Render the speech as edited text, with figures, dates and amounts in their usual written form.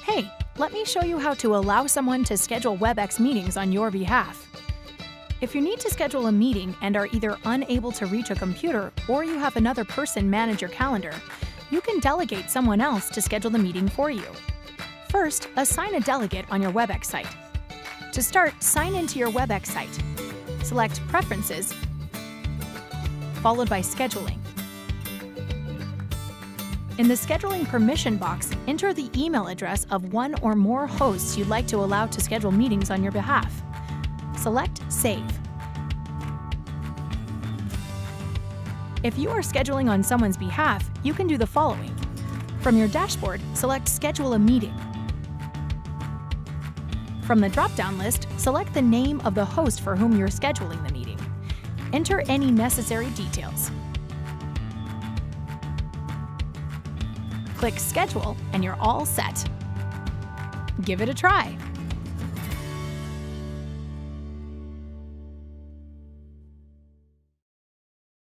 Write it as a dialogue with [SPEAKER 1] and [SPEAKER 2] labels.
[SPEAKER 1] Hey, let me show you how to allow someone to schedule Webex meetings on your behalf. If you need to schedule a meeting and are either unable to reach a computer or you have another person manage your calendar, you can delegate someone else to schedule the meeting for you. First, assign a delegate on your Webex site. To start, sign into your Webex site. Select Preferences, followed by Scheduling. In the Scheduling Permission box, enter the email address of one or more hosts you'd like to allow to schedule meetings on your behalf. Select Save. If you are scheduling on someone's behalf, you can do the following. From your dashboard, select Schedule a Meeting. From the drop-down list, select the name of the host for whom you're scheduling the meeting. Enter any necessary details. Click Schedule and you're all set. Give it a try.